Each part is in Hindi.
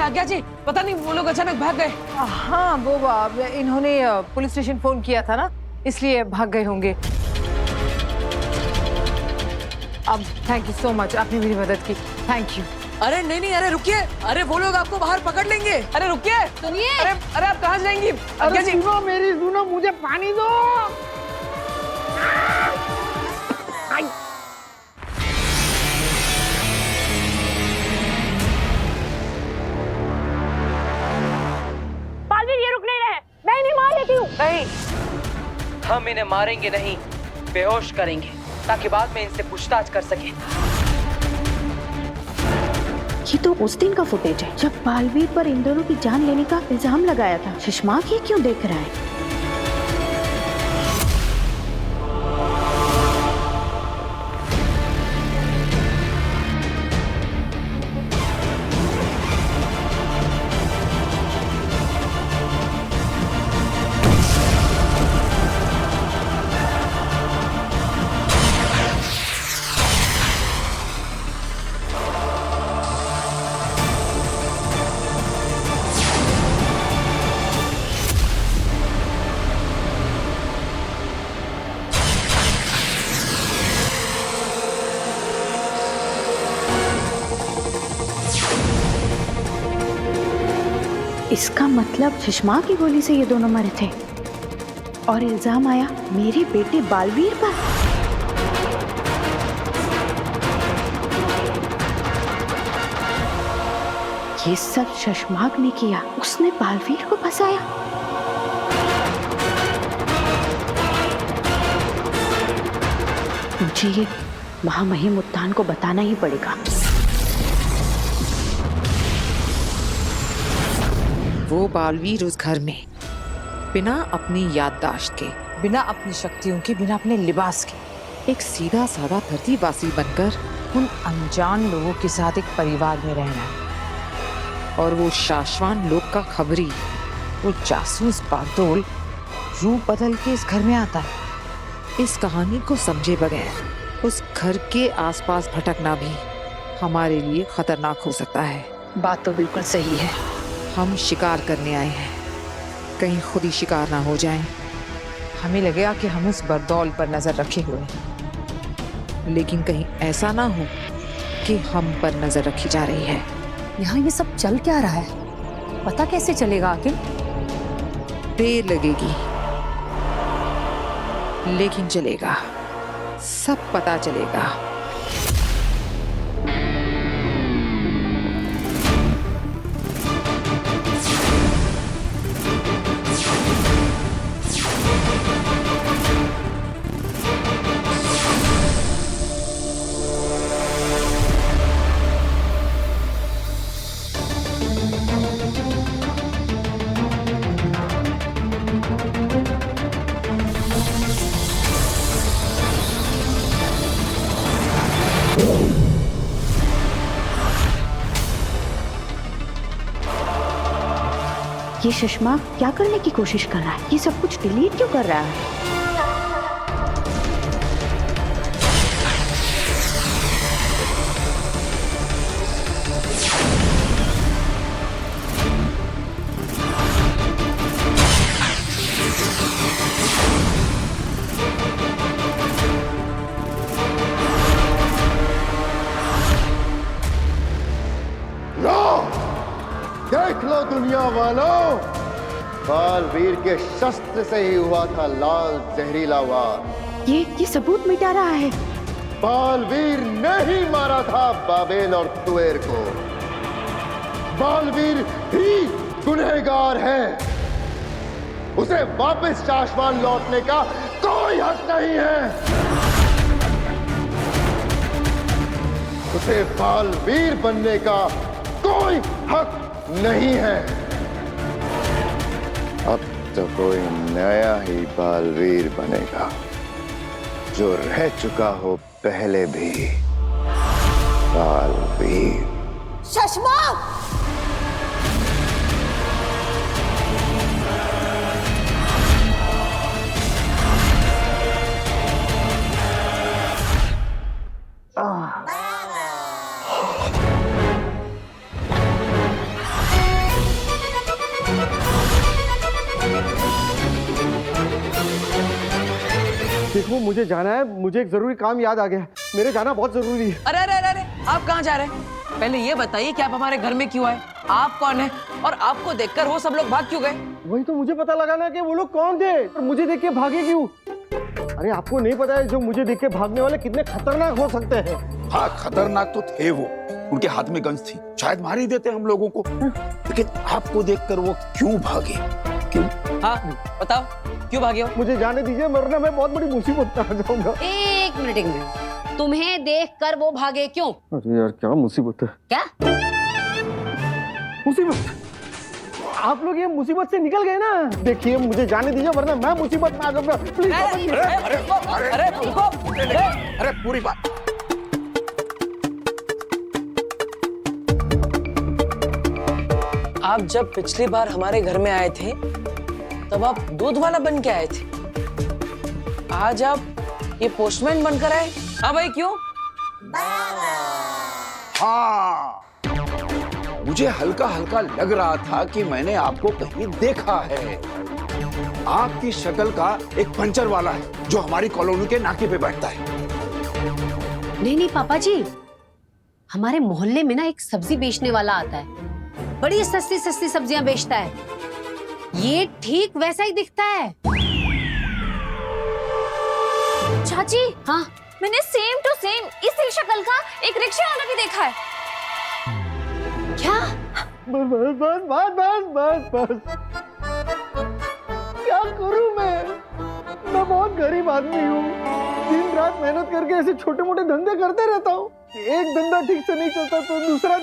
आज्ञा जी, पता नहीं वो लोग अचानक भाग गए। हाँ वो इन्होंने पुलिस स्टेशन फोन किया था ना, इसलिए भाग गए होंगे। अब थैंक यू सो मच, आपने मेरी मदद की, थैंक यू। अरे नहीं नहीं, अरे रुकिए, अरे वो लोग आपको बाहर पकड़ लेंगे। अरे रुकिए, सुनिए। अरे आप कहाँ जाएंगी आज्ञा जी? सुनो मेरी सुनो, मुझे पानी दो। बालवीर ये रुक नहीं रहे, मैं इन्हें मार देती हूँ। नहीं, हम इन्हें मारेंगे नहीं, बेहोश करेंगे ताकि बाद में इनसे पूछताछ कर सके। ये तो उस दिन का फुटेज है जब बालवीर पर इन दोनों की जान लेने का इल्जाम लगाया था। शशमाक ये क्यों देख रहा है? इसका मतलब शशमा की गोली से ये दोनों मरे थे और इल्जाम आया मेरे बेटे बालवीर पर। ये सब शशमाक ने किया, उसने बालवीर को फंसाया। मुझे ये महामहिम उत्तान को बताना ही पड़ेगा। वो बालवीर उस घर में बिना अपनी याददाश्त के, बिना अपनी शक्तियों के, बिना अपने लिबास के, एक सीधा साधा धरतीवासी बनकर उन अनजान लोगों के साथ एक परिवार में रहना है। और वो शाश्वान लोग का खबरी, वो जासूस बागडोल रूप बदल के इस घर में आता है। इस कहानी को समझे बगैर उस घर के आसपास भटकना भी हमारे लिए खतरनाक हो सकता है। बात तो बिल्कुल सही है। हम शिकार करने आए हैं, कहीं खुद ही शिकार ना हो जाएं। हमें लगेगा कि हम उस बरदौल पर नजर रखे हुए हैं, लेकिन कहीं ऐसा ना हो कि हम पर नजर रखी जा रही है। यहाँ ये सब चल क्या रहा है, पता कैसे चलेगा आखिर? देर लगेगी लेकिन चलेगा, सब पता चलेगा। ये शशमा क्या करने की कोशिश कर रहा है? ये सब कुछ डिलीट क्यों कर रहा है? देख लो दुनिया वालों, बालवीर के शस्त्र से ही हुआ था लाल जहरीला वार। ये सबूत मिटा रहा है। बालवीर ने ही मारा था बाबेल और तुएर को। बालवीर ही गुनहगार है, उसे वापस शाश्वान लौटने का कोई हक नहीं है। उसे बालवीर बनने का कोई हक नहीं है। अब तो कोई नया ही बालवीर बनेगा, जो रह चुका हो पहले भी बालवीर। शशमाक! देखो मुझे जाना है, मुझे एक जरूरी काम याद आ गया। मेरे जाना बहुत जरूरी है। अरे अरे अरे अरे आप कहाँ जा रहे हैं? पहले ये बताइए कि आप हमारे घर में क्यों आए? आप कौन है और आपको देखकर वो सब लोग भाग क्यों गए? वही तो मुझे पता लगाना कि वो लोग कौन थे और मुझे देख के भागे क्यों। अरे आपको नहीं पता है जो मुझे देख के भागने वाले कितने खतरनाक हो सकते हैं। हाँ खतरनाक तो थे वो, उनके हाथ में गन्स थी, शायद मार ही देते हम लोगों को, लेकिन आपको देखकर वो क्यों भागे? क्यों? हाँ बताओ क्यों भागे हो? मुझे जाने दीजिए, वरना मैं बहुत बड़ी मुसीबत में आ जाऊंगा। एक मिनट तुम्हें देखकर वो भागे क्यों? अरे यार क्या मुसीबत है। क्या मुसीबत? आप लोग ये मुसीबत से निकल गए ना। देखिए मुझे जाने दीजिए, वरना मैं मुसीबत में आ जाऊंगा। प्लीज अरे पूरी बात। आप जब पिछली बार हमारे घर में आए थे तब आप दूध वाला बन के आए थे, आज आप ये पोस्टमैन बनकर आए। हाँ भाई क्यों? हाँ मुझे हल्का हल्का लग रहा था कि मैंने आपको कहीं देखा है। आपकी शक्ल का एक पंचर वाला है जो हमारी कॉलोनी के नाके पे बैठता है। नहीं पापा जी, हमारे मोहल्ले में ना एक सब्जी बेचने वाला आता है, बड़ी सस्ती सस्ती सब्जियां बेचता है। ये ठीक वैसा ही दिखता है। चाची, हाँ मैंने सेम टू सेम इसी शक्ल का एक रिक्शा वाला भी देखा है। क्या? बस बस बस बस बस बस क्या करूं मैं बहुत गरीब आदमी हूँ। दिन रात मेहनत करके ऐसे छोटे मोटे धंधे करते रहता हूँ। एक धंधा ठीक से नहीं चलता तो दूसरा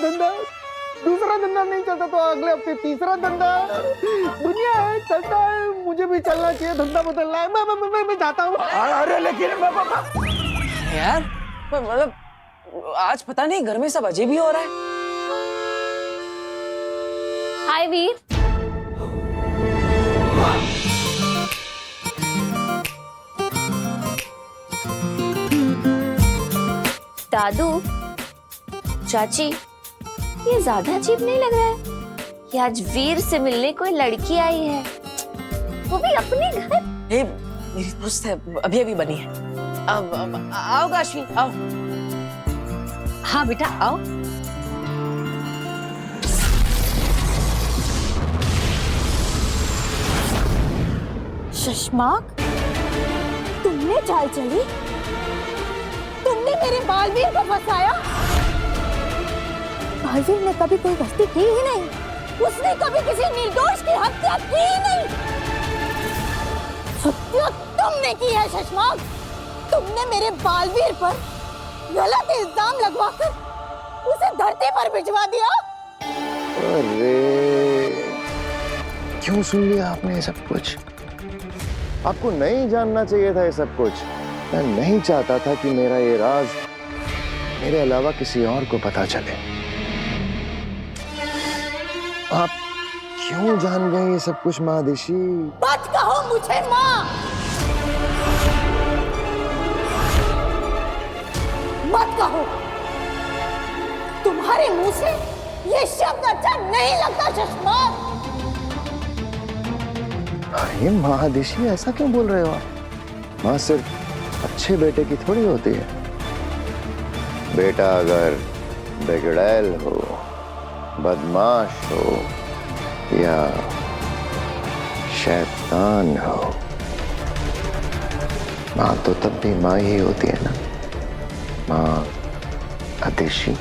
धंधा नहीं चलता तो अगले हफ्ते तीसरा धंधा। दुनिया है, चलता है, मुझे भी चलना चाहिए, धंधा बदलना है। मैं जाता हूँ। अरे लेकिन यार मतलब आज पता नहीं घर में सब अजीब ही हो रहा है। हाय वीर। दादू, चाची, ये ज्यादा अजीब नहीं लग रहा है कि आज वीर से मिलने कोई लड़की आई है, वो भी अपने घर? ये मेरी दोस्त है, अभी अभी बनी है। अब आओ काशी, आओ। हाँ बेटा आओ। शशमाक, तुमने चाल चली? तुमने मेरे बालवीर को फंसाया? बालवीर ने कभी कोई गलती की ही नहीं, उसने कभी किसी निर्दोष की हत्या की ही नहीं। हत्या तुमने की है शशमाक। तुमने मेरे बालवीर पर गलत इल्जाम लगवाकर उसे धरती पर भिजवा दिया। अरे क्यों सुन लिया आपने ये सब कुछ? आपको नहीं जानना चाहिए था ये सब कुछ। मैं नहीं चाहता था कि मेरा ये राज मेरे अलावा किसी और को पता चले। आप क्यों जान गए ये सब कुछ महादेशी? मत कहो मुझे माँ, मत कहो। तुम्हारे मुंह से ये शब्द अच्छा नहीं लगता शशमाक। अरे महादेशी ऐसा क्यों बोल रहे हो आप? माँ सिर्फ अच्छे बेटे की थोड़ी होती है। बेटा अगर बिगड़ैल हो, बदमाश हो या शैतान हो, माँ तो तब भी माँ ही होती है ना। माँ आदेशी।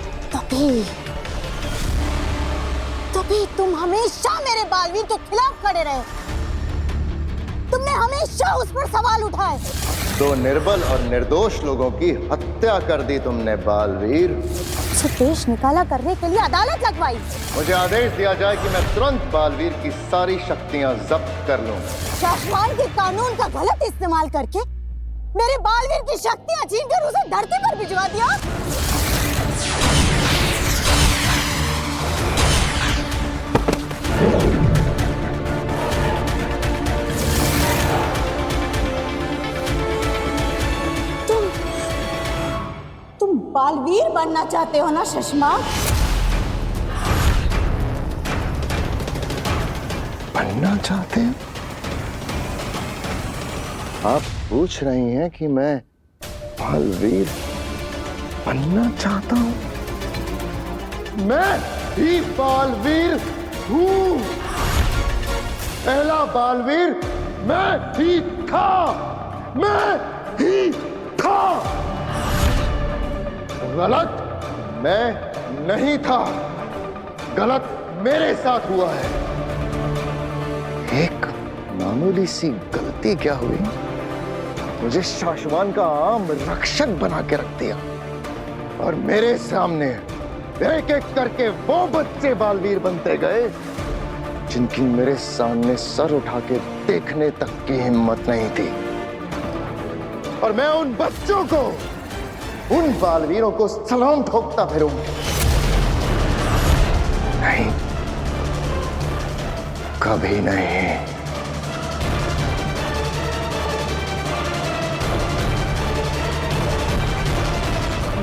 तभी तुम हमेशा मेरे बालवीर के खिलाफ खड़े रहे। तुमने हमेशा उस पर सवाल उठाए। तो निर्बल और निर्दोष लोगों की हत्या कर दी तुमने बालवीर। उसे देश निकाला करने के लिए अदालत लगवाई। मुझे आदेश दिया जाए कि मैं तुरंत बालवीर की सारी शक्तियां जब्त कर लूं। शासमान के कानून का गलत इस्तेमाल करके मेरे बालवीर की शक्तियां छीनकर उसे धरती पर भिजवा दिया। तुम बालवीर बनना चाहते हो ना शशमाक? बनना चाहते हैं? आप पूछ रही हैं कि मैं बालवीर बनना चाहता हूं। मैं ही बालवीर हूं। पहला बालवीर मैं ही था। मैं ही था। गलत मैं नहीं था। गलत मेरे साथ हुआ है। एक मामूली सी गलती क्या हुई, मुझे शाश्वान का आम रक्षक बना के रख दिया और मेरे सामने एक एक करके वो बच्चे बालवीर बनते गए जिनकी मेरे सामने सर उठा के देखने तक की हिम्मत नहीं थी। और मैं उन बच्चों को, उन बालवीरों को सलाम ठोकता फिरूंगा। नहीं, कभी नहीं।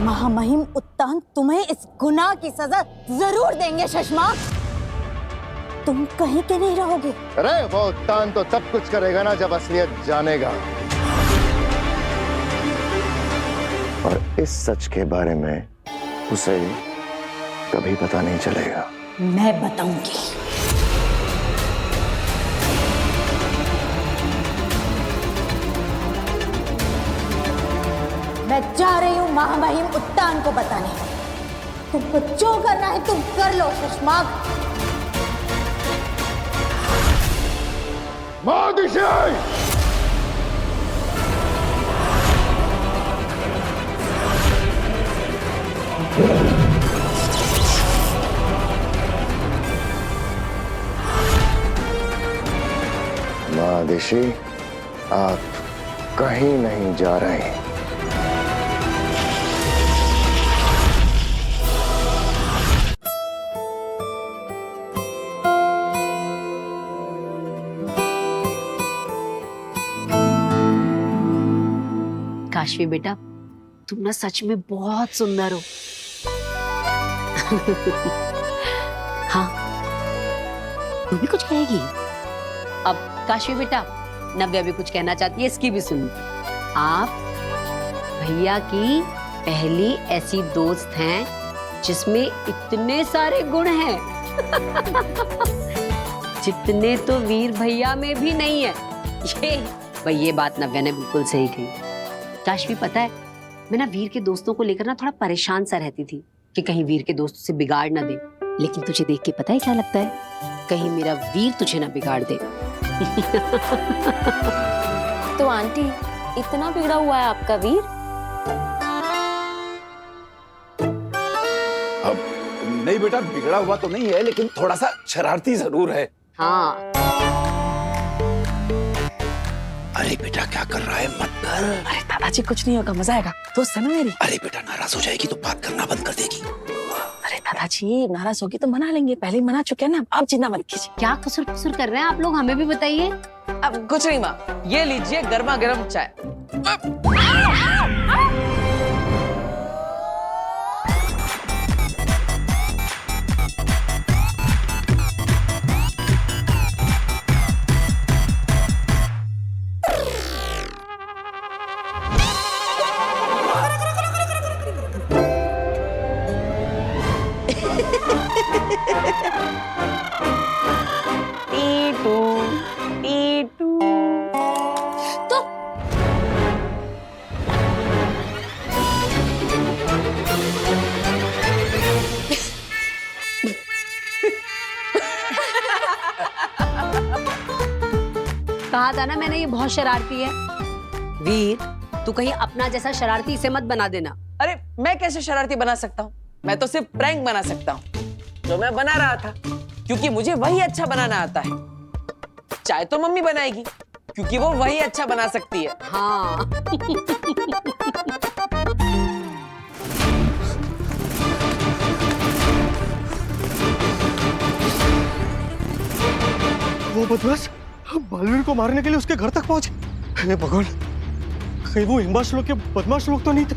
महामहिम उत्तान तुम्हें इस गुनाह की सजा जरूर देंगे शशमाक। तुम कहीं के नहीं रहोगे। अरे वो उत्तान तो तब कुछ करेगा ना जब असलियत जानेगा। और इस सच के बारे में उसे कभी पता नहीं चलेगा। मैं बताऊंगी। मैं जा रही हूँ महामहिम उत्तान को बताने। तुमको जो करना है तुम कर लो शशमाक। महादिशाई! महादिशी, आप कहीं नहीं जा रहे। काशवी बेटा, तुम ना सच में बहुत सुंदर हो। हाँ, तू भी कुछ कहेगी? अब काशवी बेटा, नव्या भी कुछ कहना चाहती है, इसकी भी सुन। आप भैया की पहली ऐसी दोस्त हैं जिसमें इतने सारे गुण हैं जितने तो वीर भैया में भी नहीं है। ये बात नव्या ने बिल्कुल सही कही। काशवी, पता है, मैं ना वीर के दोस्तों को लेकर ना थोड़ा परेशान सा रहती थी कि कहीं वीर के दोस्त उसे बिगाड़ ना दे। लेकिन तुझे देख के पता है क्या लगता है? कहीं मेरा वीर तुझे ना बिगाड़ दे। तो आंटी, इतना बिगड़ा हुआ है आपका वीर? अब नहीं बेटा, बिगड़ा हुआ तो नहीं है, लेकिन थोड़ा सा शरारती जरूर है। हाँ। अरे बेटा, क्या कर रहा है? मत कर। अरे दादाजी, कुछ नहीं होगा, मजा आएगा। दोस्त है ना मेरी। अरे बेटा, नाराज हो जाएगी तो बात करना बंद कर देगी। अरे दादाजी, नाराज होगी तो मना लेंगे, पहले ही मना चुके हैं ना, आप चिंता मत कीजिए। क्या कसूर कसूर कर रहे हैं आप लोग, हमें भी बताइए। अब कुछ नहीं माँ, ये लीजिए गर्मा गर्म चाय। कहा था ना मैंने, ये बहुत शरारती है। वीर, तू कहीं अपना जैसा शरारती इसे मत बना देना। अरे मैं कैसे शरारती बना सकता हूँ? मैं तो सिर्फ प्रैंक बना सकता हूँ, जो मैं बना रहा था, क्योंकि मुझे वही अच्छा बनाना आता है। चाय तो मम्मी बनाएगी, क्योंकि वो वही अच्छा बना सकती है। हाँ। वो बदमाश बालवीर को मारने के लिए उसके घर तक पहुंचे। हे भगवान, कहीं वो हिम्बाश लोग के बदमाश लोग तो नहीं थे?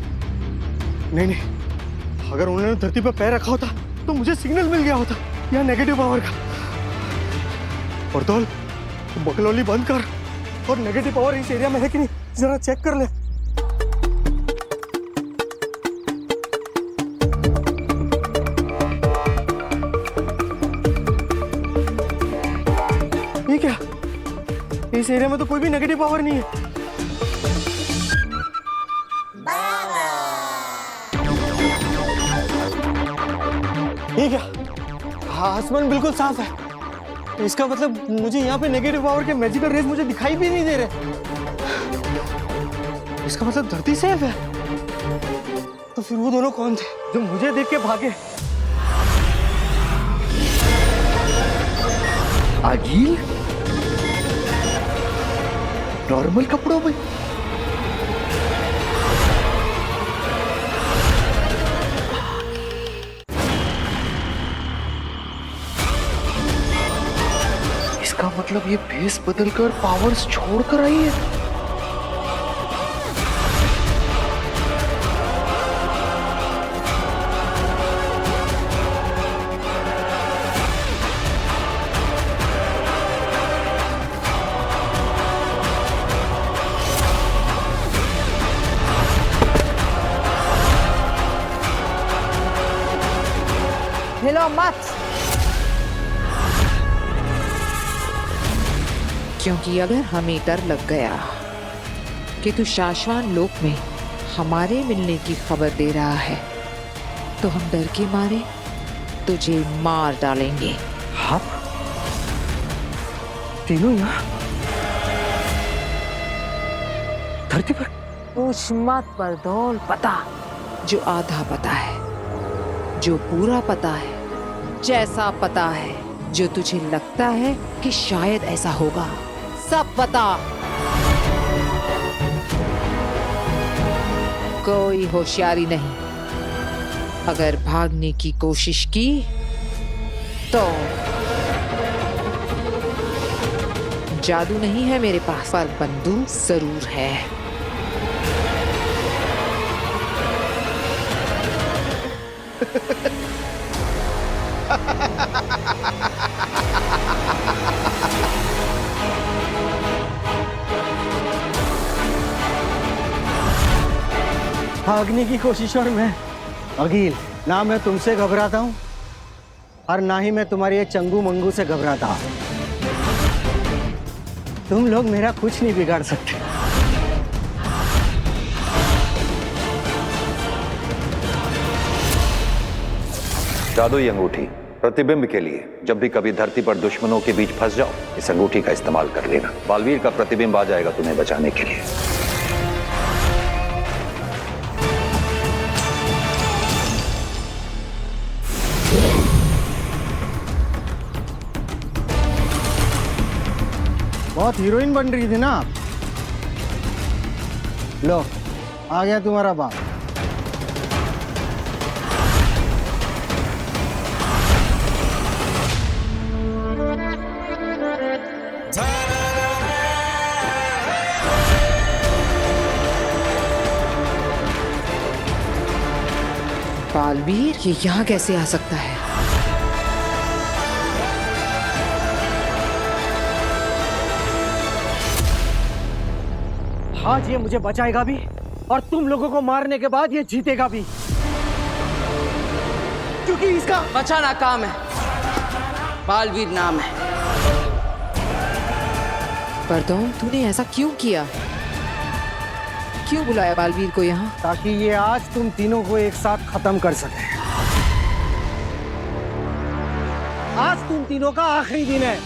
नहीं नहीं, अगर उन्होंने धरती पर पैर रखा होता तो मुझे सिग्नल मिल गया होता या नेगेटिव पावर का। और बकलौली बंद कर, और नेगेटिव पावर इस एरिया में है कि नहीं जरा चेक कर ले। ये क्या? इस एरिया में तो कोई भी नेगेटिव पावर नहीं है। ये क्या? आसमान बिल्कुल साफ है। इसका मतलब मुझे यहाँ पे नेगेटिव पावर के मैजिकल रेज मुझे दिखाई भी नहीं दे रहे। इसका मतलब धरती सेफ है। तो फिर वो दोनों कौन थे जो मुझे देख के भागे? आगिल नॉर्मल कपड़ों में। इसका मतलब ये भेस बदलकर पावर्स छोड़कर आई है। हिलो मत, क्योंकि अगर हमें डर लग गया कि तू शाश्वान लोक में हमारे मिलने की खबर दे रहा है, तो हम डर के मारे तुझे मार डालेंगे। हाँ? तीनों यहाँ धरती पर? पूछ मत बरदौल, पता जो आधा पता है, जो पूरा पता है, जैसा पता है जो तुझे लगता है कि शायद ऐसा होगा, सब पता। कोई होशियारी नहीं। अगर भागने की कोशिश की तो जादू नहीं है मेरे पास, पर बंदूक जरूर है। भागने की कोशिश और मैं? अगिल, ना मैं तुमसे घबराता हूँ और ना ही मैं तुम्हारी ये चंगू मंगू से घबराता हूँ। तुम लोग मेरा कुछ नहीं बिगाड़ सकते। जादुई अंगूठी प्रतिबिंब के लिए जब भी कभी धरती पर दुश्मनों के बीच फंस जाओ, इस अंगूठी का इस्तेमाल कर लेना। बालवीर का प्रतिबिंब आ जाएगा तुम्हें बचाने के लिए। बहुत हीरोइन बन रही थी ना आप। लो, आ गया तुम्हारा बाप। बालवीर ये यहाँ कैसे आ सकता है? आज ये मुझे बचाएगा भी और तुम लोगों को मारने के बाद ये जीतेगा भी, क्योंकि इसका बचाना काम है, बालवीर नाम है। बरदौल, तूने ऐसा क्यों किया? क्यों बुलाया बालवीर को यहाँ? ताकि ये आज तुम तीनों को एक साथ खत्म कर सके। आज तुम तीनों का आखिरी दिन है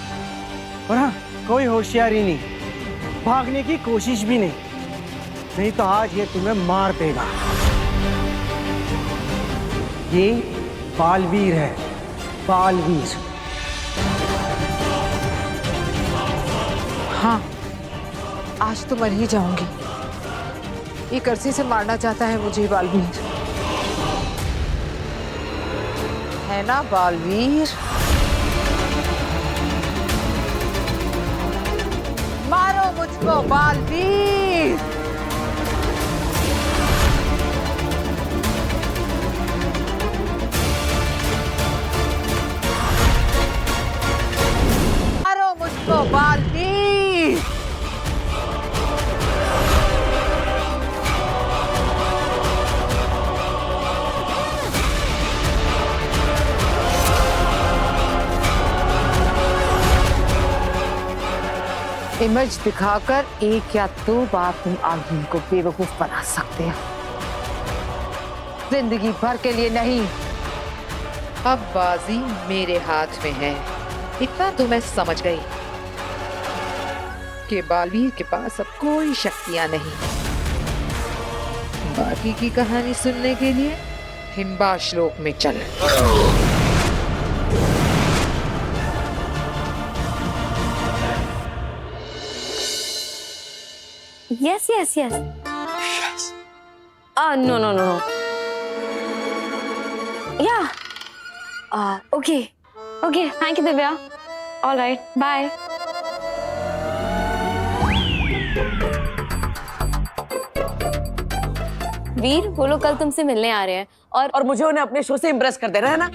और हाँ, कोई होशियारी नहीं, भागने की कोशिश भी नहीं तो आज ये तुम्हें मार देगा। ये बालवीर है, बालवीर। हाँ, आज तो मर ही जाऊंगी। ये कर्सी से मारना चाहता है मुझे बालवीर, है ना बालवीर? मारो मुझको बालवीर। मारो मुझको बालवीर। इमेज दिखाकर एक या दो बार तुम आलमी को बेवकूफ बना सकते हो, जिंदगी भर के लिए नहीं। अब बाजी मेरे हाथ में है, इतना तो मैं समझ गई कि बालवीर के पास अब कोई शक्तियां नहीं। बाकी की कहानी सुनने के लिए हिम्बा श्लोक में चल। Yes. No. Yeah. Okay. Thank you, Divya. All right. Bye. वीर, वो लोग कल तुमसे मिलने आ रहे हैं और मुझे उन्हें अपने शो से इम्प्रेस कर देना है ना।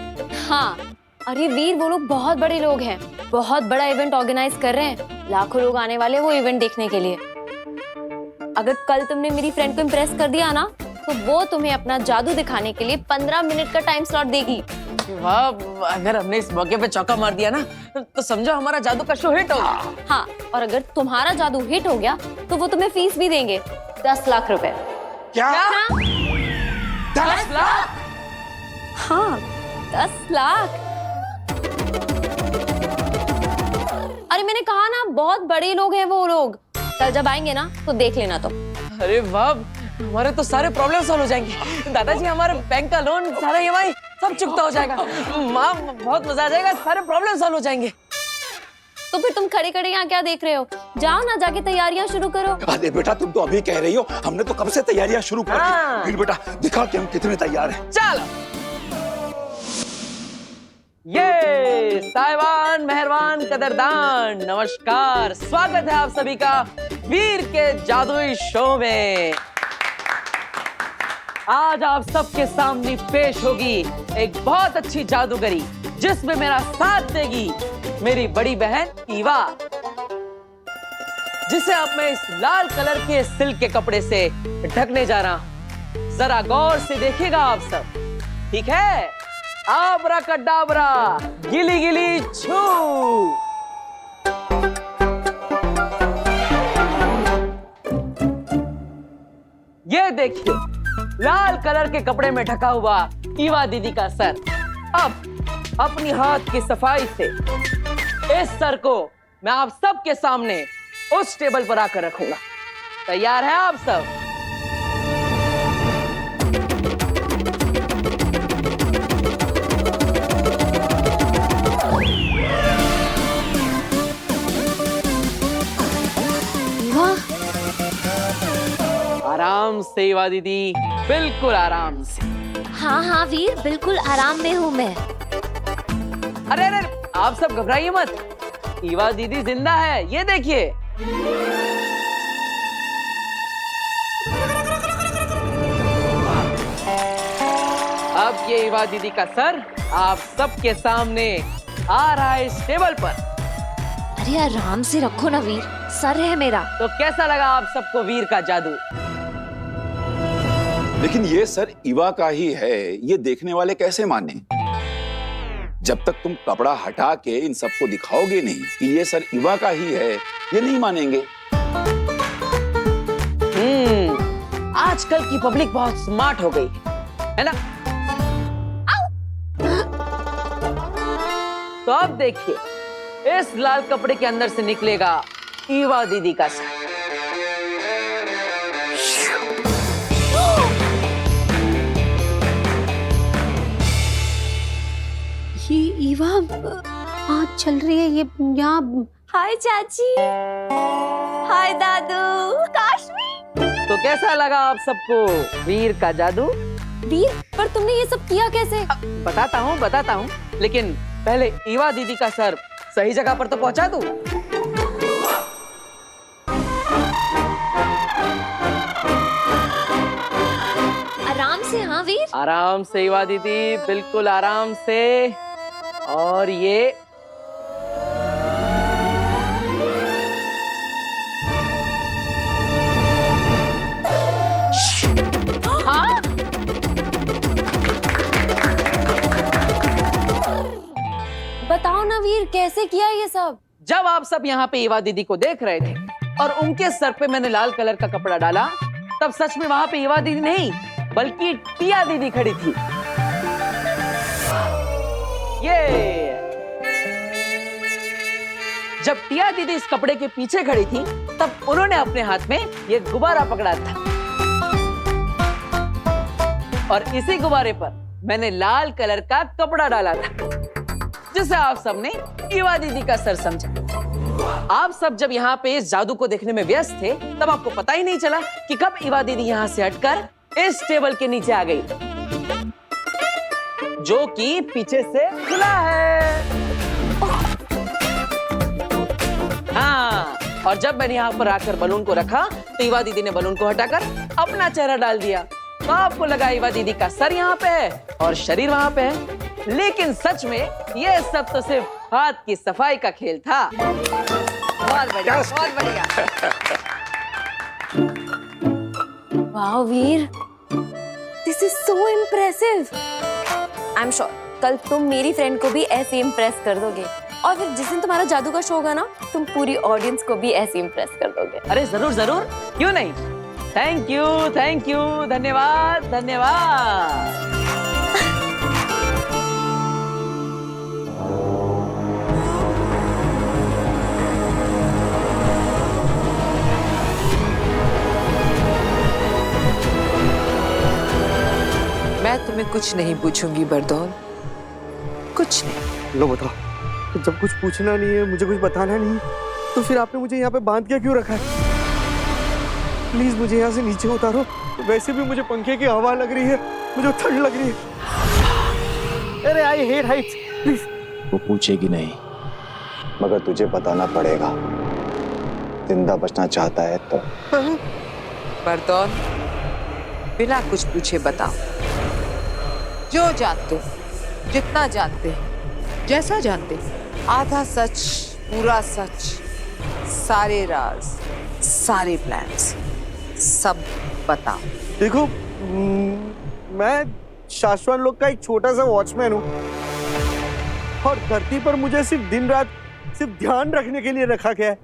हाँ, अरे वीर, वो लोग बहुत बड़े लोग हैं, बहुत बड़ा इवेंट ऑर्गेनाइज कर रहे हैं, लाखों लोग आने वाले हैं वो इवेंट देखने के लिए। अगर कल तुमने मेरी फ्रेंड को इम्प्रेस कर दिया ना, तो वो तुम्हें अपना जादू दिखाने के लिए 15 मिनट का टाइम स्लॉट देगी। वाह, अगर हमने इस मौके पे चौका मार दिया ना, तो समझो हमारा जादू का शो हिट होगा। हाँ, और अगर तुम्हारा जादू हिट हो गया तो वो तुम्हें फीस भी देंगे, 10 लाख रुपए। क्या? 10 लाख? हाँ, 10 लाख। अरे मैंने कहा ना, बहुत बड़े लोग हैं वो लोग। कल जब आएंगे ना तो देख लेना तुम। अरे वाह, हमारे तो सारे प्रॉब्लम सॉल्व हो जाएंगे। दादाजी, हमारे बैंक का लोन, सारा EMI सब चुकता हो जाएगा। माँ, बहुत मजा आ जाएगा, सारे प्रॉब्लम सॉल्व हो जाएंगे। तो फिर तुम खड़े खड़े यहाँ क्या देख रहे हो? जाओ ना, जाके तैयारियां शुरू करो। अरे बेटा, तुम तो अभी कह रही हो, हमने तो कब से तैयारियां शुरू कर दी। फिर बेटा दिखा कि हम कितने तैयार हैं। चलो, ये साहिबान, मेहरबान, कदरदान, नमस्कार। स्वागत है आप सभी का वीर के जादुई शो में। आज आप सबके सामने पेश होगी एक बहुत अच्छी जादूगरी, जिसमें मेरा साथ देगी मेरी बड़ी बहन ईवा, जिसे अब मैं इस लाल कलर के सिल्क के कपड़े से ढकने जा रहा हूं। जरा गौर से देखिएगा आप सब, ठीक है? आबरा कडाबरा, गिली गिली छू। ये देखिए, लाल कलर के कपड़े में ढका हुआ ईवा दीदी का सर। अब अपनी हाथ की सफाई से इस सर को मैं आप सबके सामने उस टेबल पर आकर रखूंगा। तैयार है आप सब? आराम से ईवा दीदी, बिल्कुल आराम से। हाँ वीर, बिल्कुल आराम में हूँ मैं। अरे आप सब घबराइए मत, ईवा दीदी जिंदा है, ये देखिए। अब ये ईवा दीदी का सर आप सबके सामने आ रहा है इस टेबल पर। अरे आराम से रखो ना वीर, सर है मेरा। तो कैसा लगा आप सबको वीर का जादू? लेकिन ये सर ईवा का ही है, ये देखने वाले कैसे माने? जब तक तुम कपड़ा हटा के इन सबको दिखाओगे नहीं कि ये सर ईवा का ही है, ये नहीं मानेंगे। आजकल की पब्लिक बहुत स्मार्ट हो गई है ना? तो अब देखिए, इस लाल कपड़े के अंदर से निकलेगा ईवा दीदी का सर। ये ईवा आज चल रही है, ये यहाँ। हाय चाची, हाय दादू, काश्मी। तो कैसा लगा आप सबको वीर का जादू? वीर, पर तुमने ये सब किया कैसे? बताता हूँ, लेकिन पहले ईवा दीदी का सर सही जगह पर तो पहुंचा दूं। आराम से। हाँ वीर, आराम से ईवा दीदी, बिल्कुल आराम से। और ये हाँ? बताओ ना वीर, कैसे किया ये सब? जब आप सब यहाँ पे ईवा दीदी को देख रहे थे और उनके सर पे मैंने लाल कलर का कपड़ा डाला, तब सच में वहां पे ईवा दीदी नहीं बल्कि टिया दीदी खड़ी थी। ये जब टिया दीदी इस कपड़े के पीछे खड़ी थी, तब उन्होंने अपने हाथ में ये गुब्बारा पकड़ा था और इसी गुब्बारे पर मैंने लाल कलर का कपड़ा डाला था, जिसे आप सबने ईवा दीदी का सर समझा। आप सब जब यहाँ पे इस जादू को देखने में व्यस्त थे, तब आपको पता ही नहीं चला कि कब ईवा दीदी यहाँ से हटकर इस टेबल के नीचे आ गई, जो कि पीछे से खुला है। हाँ, और जब मैंने यहाँ पर आकर बलून को रखा, तो ईवा दीदी ने बलून को हटाकर अपना चेहरा डाल दिया। तो आपको लगा ईवा दीदी का सर यहाँ पे है और शरीर वहां पे है, लेकिन सच में ये सब तो सिर्फ हाथ की सफाई का खेल था। बहुत बढ़िया, बहुत बढ़िया। वाह Veer, this is so impressive. I am sure कल तुम मेरी फ्रेंड को भी ऐसे इम्प्रेस कर दोगे, और फिर जिस दिन तुम्हारा जादू का शो होगा ना, तुम पूरी ऑडियंस को भी ऐसे इम्प्रेस कर दोगे। अरे जरूर जरूर, क्यों नहीं। थैंक यू, धन्यवाद धन्यवाद। मैं तुम्हें कुछ नहीं पूछूंगी बरदौल, कुछ नहीं। लो बताओ, जब कुछ पूछना नहीं है, मुझे कुछ बताना नहीं, तो फिर आपने मुझे यहाँ पे बांध के क्यों रखा है? प्लीज मुझे यहाँ से नीचे उतारो। वैसे भी मुझे पंखे की हवा लग रही है, मुझे ठंड लग रही है। अरे आई हेट हाइट्स, प्लीज। वो पूछेगी नहीं, मगर तुझे बताना पड़ेगा। जिंदा बचना चाहता है तो। बरदौल, बिना कुछ पूछे बताओ, जो जानते, जितना जानते, जैसा जानते, आधा सच, पूरा सच, सारे राज, सारे प्लान्स, सब बताओ। देखो, मैं शाश्वत लोग का एक छोटा सा वॉचमैन हूँ, और धरती पर मुझे सिर्फ दिन रात सिर्फ ध्यान रखने के लिए रखा गया है।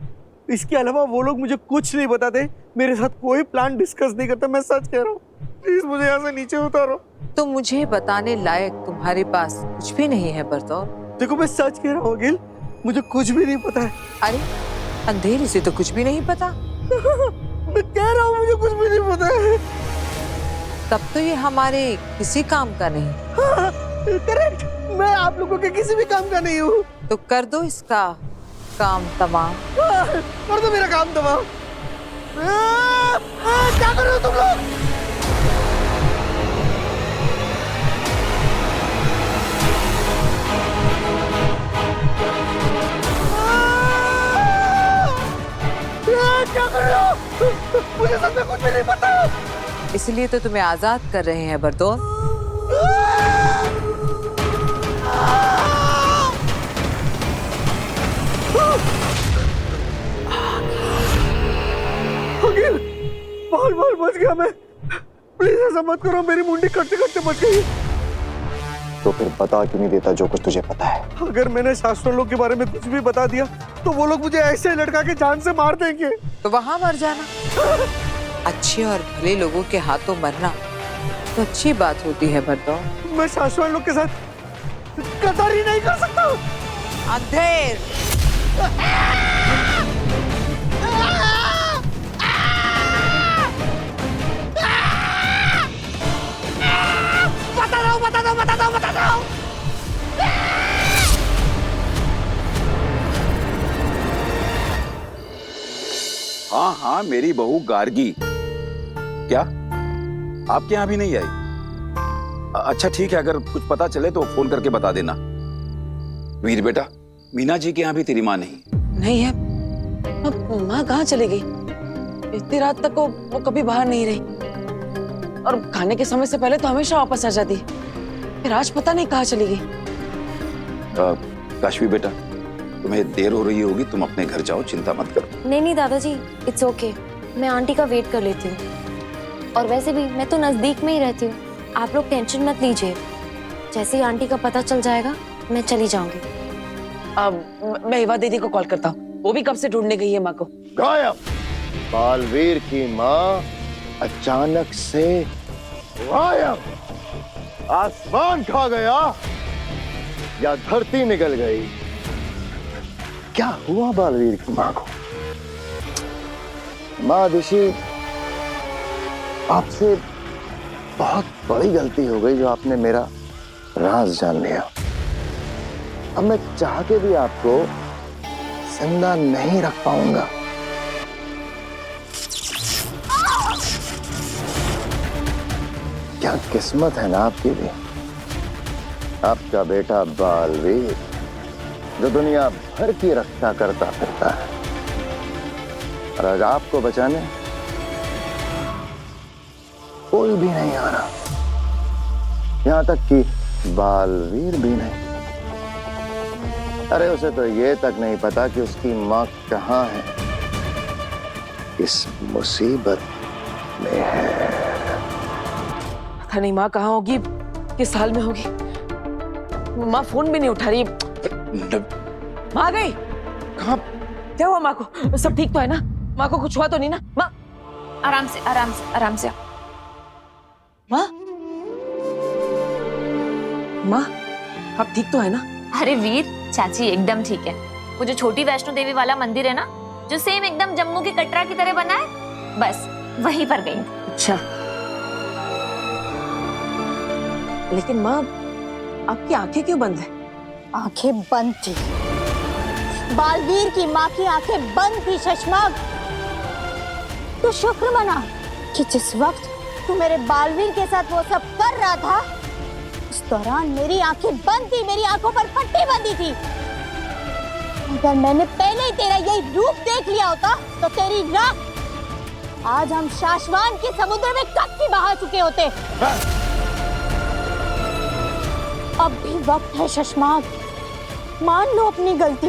इसके अलावा वो लोग मुझे कुछ नहीं बताते, मेरे साथ कोई प्लान डिस्कस नहीं करते। मैं सच कह रहा हूँ, प्लीज मुझे यहाँ से नीचे उतारो। तो मुझे बताने लायक तुम्हारे पास कुछ भी नहीं है बरदौल। देखो, मैं सच कह रहा हूँ अगिल, मुझे कुछ भी नहीं पता है। अरे अंधेरे से तो कुछ भी नहीं पता। मैं कह रहा हूँ मुझे कुछ भी नहीं पता है। तब तो ये हमारे किसी काम का नहीं। हाँ, करेक्ट, मैं आप लोगों के किसी भी काम का नहीं हूँ। तो कर दो इसका काम तमाम। कर दो मेरा काम तमाम। क्या कर रहे हो तुम लोग? क्या कर रहे हो? मुझे सच में कुछ भी नहीं पता। इसलिए तो तुम्हें आजाद कर रहे हैं बरदौल। बाल बच गया मैं। प्लीज ऐसा मत करो, मेरी मुंडी कटते कटते बच गई। तो फिर बता क्यों नहीं देता जो कुछ तुझे पता है? अगर मैंने शास्त्रों लोग के बारे में कुछ भी बता दिया, तो वो लोग मुझे ऐसे लटका के जान से मार देंगे। तो वहां मर जाना। अच्छे और भले लोगों के हाथों मरना तो अच्छी बात होती है बरदौल। मैं शाश्वत लोग के साथ गद्दारी नहीं कर सकता। अंधेर, बता दो। हाँ हाँ, मेरी बहू गार्गी। क्या आपके यहाँ भी नहीं आई? अच्छा ठीक है, अगर कुछ पता चले तो फोन करके बता देना। वीर बेटा, मीना जी के यहाँ भी तेरी माँ नहीं है। अब माँ कहाँ चली गई? इतनी रात तक वो कभी बाहर नहीं रही, और खाने के समय से पहले तो हमेशा वापस आ जाती है। फिर आज पता नहीं कहाँ चली गई। काशवी बेटा, तुम्हें देर हो रही होगी, तुम अपने घर जाओ, चिंता मत करो। नहीं दादाजी, इट्स ओके, मैं आंटी का वेट कर लेती हूँ। और वैसे भी मैं तो नजदीक में ही रहती हूँ, आप लोग टेंशन मत लीजिए। जैसे ही आंटी का पता चल जाएगा मैं चली जाऊंगी। मैं हिवा दीदी को कॉल करता हूँ, वो भी कब से ढूंढने गई है माँ को। गायब। बालवीर की माँ अचानक से गायब। आसमान खा गया या धरती निकल गई? क्या हुआ बालवीर की माँ को? माँ दिशी, आपसे बहुत बड़ी गलती हो गई जो आपने मेरा राज जान लिया। अब मैं चाह के भी आपको जिंदा नहीं रख पाऊंगा। क्या किस्मत है ना आपकी भी। आपका बेटा बालवीर जो दुनिया भर की रक्षा करता फिरता है, और आज आपको बचाने कोई भी नहीं आ रहा, यहां तक कि बालवीर भी नहीं। अरे उसे तो ये तक नहीं पता कि उसकी माँ कहाँ है, किस मुसीबत में है। पता नहीं माँ कहाँ होगी, किस हाल में होगी। माँ फोन भी नहीं उठा रही। माँ आ गई। कहाँ? क्या हुआ माँ को? सब ठीक तो है ना? माँ को कुछ हुआ तो नहीं ना? माँ आराम से आराम से आराम से। माँ माँ आप ठीक तो है ना? अरे वीर, चाची एकदम ठीक है। वो जो छोटी वैष्णो देवी वाला मंदिर है ना, जो सेम एकदम जम्मू के कटरा की तरह बना है, बस वहीं पर गई। अच्छा, लेकिन माँ आपकी आंखें क्यों बंद है? आंखें बंद थी, बालवीर की माँ की आंखें बंद थी शशमाग। तो शुक्र मना कि जिस वक्त तू मेरे बालवीर के साथ वो सब कर रहा था, उस दौरान मेरी आंखें बंद थी, मेरी आंखों पर पट्टी बंधी थी। अगर मैंने पहले ही तेरा यही रूप देख लिया होता तो तेरी राख आज हम शाश्वान के समुद्र में कब की बहा चुके होते। अब भी वक्त है शशमाग, मान लो अपनी गलती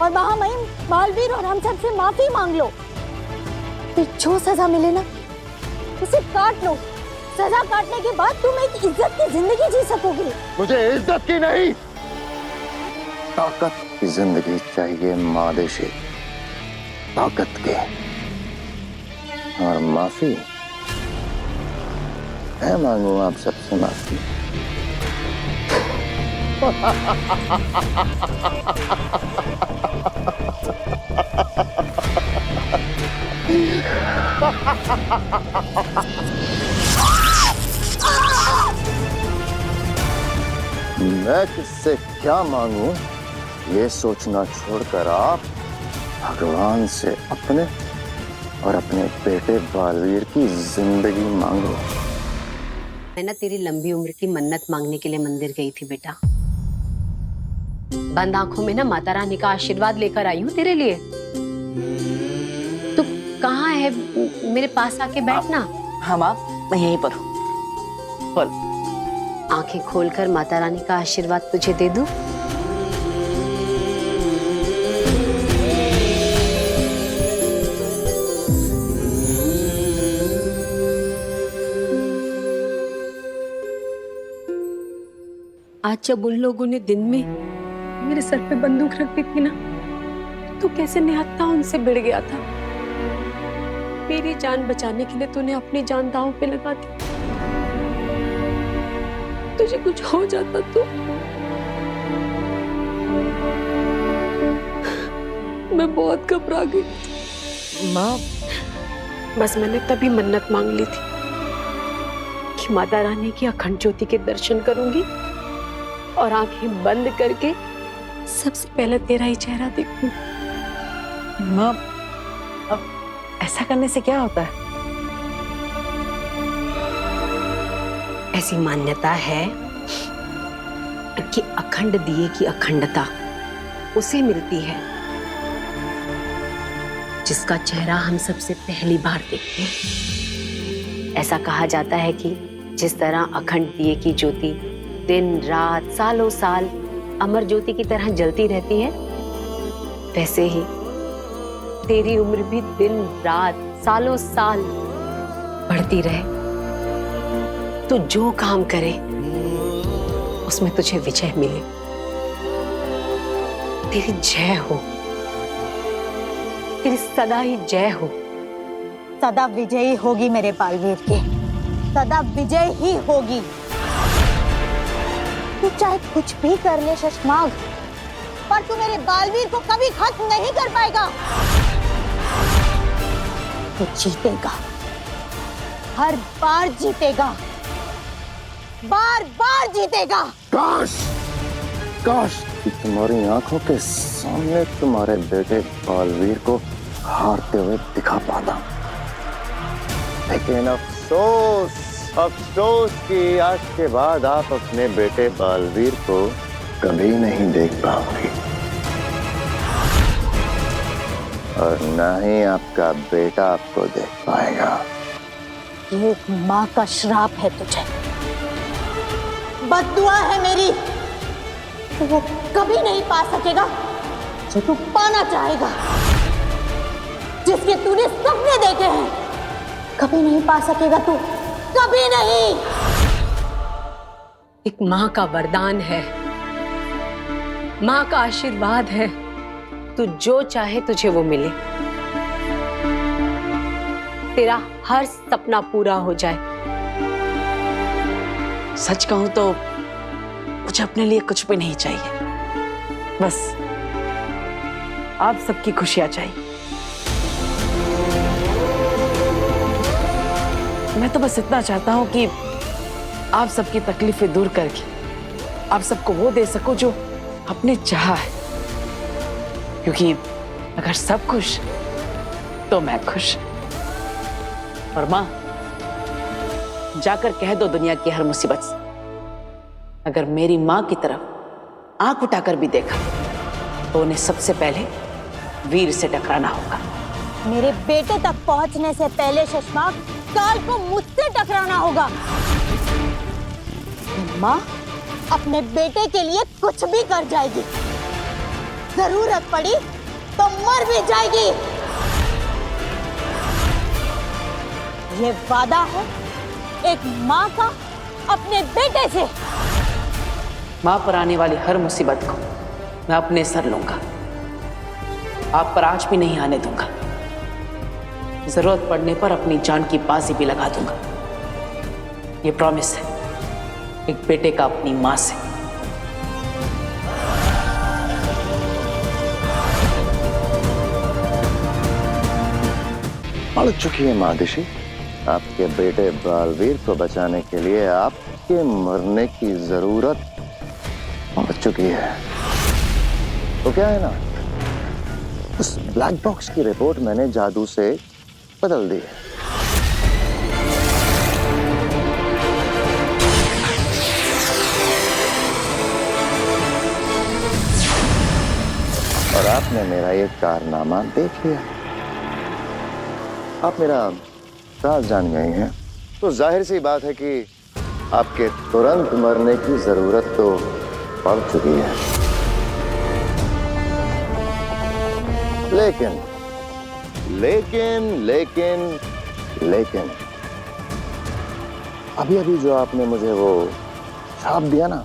और महामहिम बालवीर और हम सब से माफी मांग लो। फिर जो सजा मिले ना उसे काट लो। सजा काटने के बाद तुम एक इज्जत की जिंदगी जी सकोगे। मुझे इज्जत की नहीं, ताकत की जिंदगी चाहिए मादेशी, ताकत के। और माफी मैं मांगू आप सबसे माफी। मैं किससे क्या मांगू ये सोचना छोड़कर आप भगवान से अपने और अपने बेटे बालवीर की जिंदगी मांगो। मैं ना तेरी लंबी उम्र की मन्नत मांगने के लिए मंदिर गई थी बेटा। बंद आंखों में ना माता रानी का आशीर्वाद लेकर आई हूँ तेरे लिए। तू कहाँ है? मेरे पास आके बैठना। हाँ माँ, मैं यहीं पर हूँ। बोल। आंखें खोलकर माता रानी का आशीर्वाद तुझे दे दूं? आज जब उन लोगों ने दिन में मेरे सर पे बंदूक रख दी थी ना, तो कैसे निहत्था उनसे भिड़ गया था। मेरी जान बचाने के लिए तूने अपनी जान दांव पे लगा दी। तुझे कुछ हो जाता तो मैं बहुत घबरा गई। माँ बस मैंने तभी मन्नत मांग ली थी कि माता रानी की अखंड ज्योति के दर्शन करूंगी और आंखें बंद करके सबसे पहले तेरा ही चेहरा देखूंगी। माँ अब ऐसा करने से क्या होता है? ऐसी मान्यता है कि अखंड दिए की अखंडता उसे मिलती है जिसका चेहरा हम सबसे पहली बार देखते हैं। ऐसा कहा जाता है कि जिस तरह अखंड दिए की ज्योति दिन रात सालों साल अमर ज्योति की तरह जलती रहती है, वैसे ही तेरी उम्र भी दिन रात सालों साल बढ़ती रहे। तो जो काम करे उसमें तुझे विजय मिले। तेरी जय हो, तेरी सदा ही जय हो। सदा विजयी होगी मेरे बालवीर की, सदा विजय ही होगी। तू चाहे कुछ भी कर ले शशमाग, पर तू मेरे बालवीर को कभी खत्म नहीं कर पाएगा। तू जीतेगा, हर बार जीतेगा, बार बार जीतेगा। काश काश कि तुम्हारी आंखों के सामने तुम्हारे बेटे बालवीर को हारते हुए दिखा पाता, लेकिन अफसोस अफसोस कि आज के बाद आप अपने बेटे बालवीर को कभी नहीं देख पाओगे, और न ही आपका बेटा आपको देख पाएगा। ये एक माँ का श्राप है तुझे, बद्दुआ है मेरी। तो वो कभी नहीं पा सकेगा जो तू पाना चाहेगा, जिसके तूने सपने देखे हैं। कभी नहीं पा सकेगा तू, कभी नहीं। एक माँ का वरदान है, माँ का आशीर्वाद है, तू जो चाहे तुझे वो मिले, तेरा हर सपना पूरा हो जाए। सच कहूं तो मुझे अपने लिए कुछ भी नहीं चाहिए, बस आप सबकी खुशियां चाहिए। मैं तो बस इतना चाहता हूं कि आप सबकी तकलीफें दूर करके आप सबको वो दे सकूं जो आपने चाहा है, क्योंकि अगर सब खुश तो मैं खुश। और मां, जाकर कह दो दुनिया की हर मुसीबत से, अगर मेरी मां की तरफ आंख उठाकर भी देखा तो उन्हें सबसे पहले वीर से टकराना होगा। मेरे बेटे तक पहुंचने से पहले शशमाग काल को मुझसे टकराना होगा। माँ अपने बेटे के लिए कुछ भी कर जाएगी, जरूरत पड़ी तो मर भी जाएगी। ये वादा है एक माँ का अपने बेटे से। मां पर आने वाली हर मुसीबत को मैं अपने सर लूंगा, आप पर आज भी नहीं आने दूंगा। जरूरत पड़ने पर अपनी जान की बाजी भी लगा दूंगा। ये प्रॉमिस है एक बेटे का अपनी मां से। पड़ चुकी है मादिशी, आपके बेटे बालवीर को बचाने के लिए आपके मरने की जरूरत पड़ चुकी है। तो क्या है ना, उस ब्लैक बॉक्स की रिपोर्ट मैंने जादू से बदल दी है। और आपने मेरा ये कारनामा देख लिया, आप मेरा राज जान गए हैं, तो जाहिर सी बात है कि आपके तुरंत मरने की जरूरत तो पड़ चुकी है। लेकिन लेकिन लेकिन लेकिन अभी अभी जो आपने मुझे वो श्राप दिया ना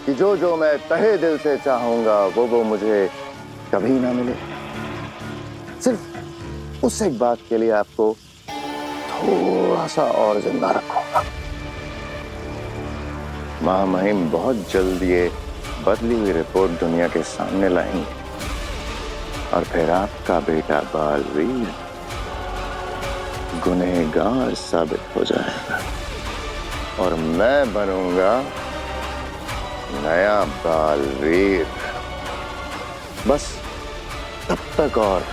कि जो जो मैं तहे दिल से चाहूंगा वो मुझे कभी ना मिले, सिर्फ उस एक बात के लिए आपको थोड़ा सा और जिंदा रखूंगा। महामहिम बहुत जल्द ये बदली हुई रिपोर्ट दुनिया के सामने लाएंगे, और फिर आपका बेटा बालवीर गुनहगार साबित हो जाएगा और मैं बनूंगा नया बालवीर। बस तब तक और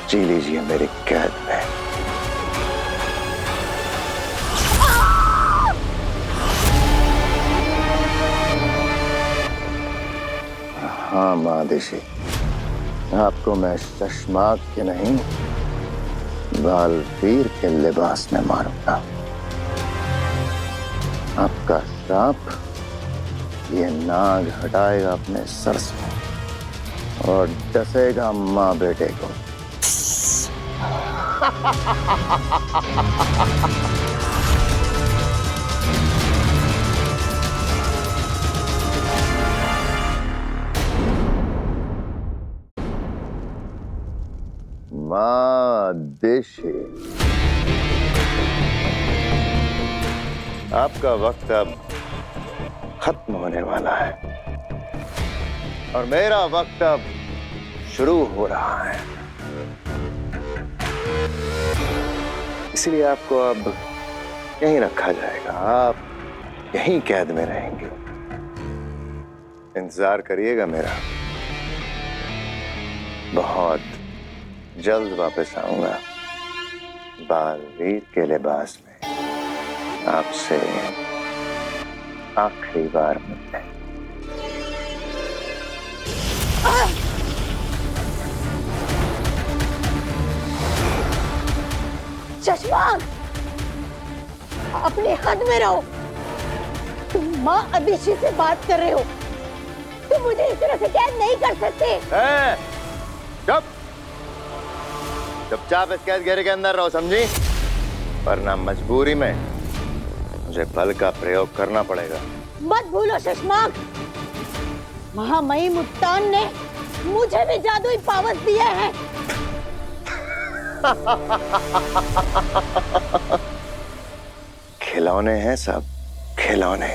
जी लीजिए मेरी कैद में। हाँ महादेशी, आपको मैं शशमाक के नहीं बालवीर के लिबास में मारूंगा। आपका श्राप ये नाग हटाएगा अपने सर से और डसेगा माँ बेटे को। देशी, आपका वक्त अब खत्म होने वाला है और मेरा वक्त अब शुरू हो रहा है। इसलिए आपको अब यहीं रखा जाएगा, आप यहीं कैद में रहेंगे। इंतजार करिएगा मेरा, बहुत जल्द वापस आऊंगा बालवीर के लिबास में आपसे आखिरी बार मिलने। चश्मा, अपने हद में रहो। तुम माँ अभिषेक से बात कर रहे हो, तुम मुझे इस तरह से कैद नहीं कर सकते। चुपचाप इस कैद घेरे के अंदर रहो, समझी? वरना मजबूरी में मुझे बल का प्रयोग करना पड़ेगा। मत भूलो शशमाक, महामहिम मुत्तान ने मुझे भी जादुई पावर्स दिए हैं। खिलौने हैं सब, खिलौने।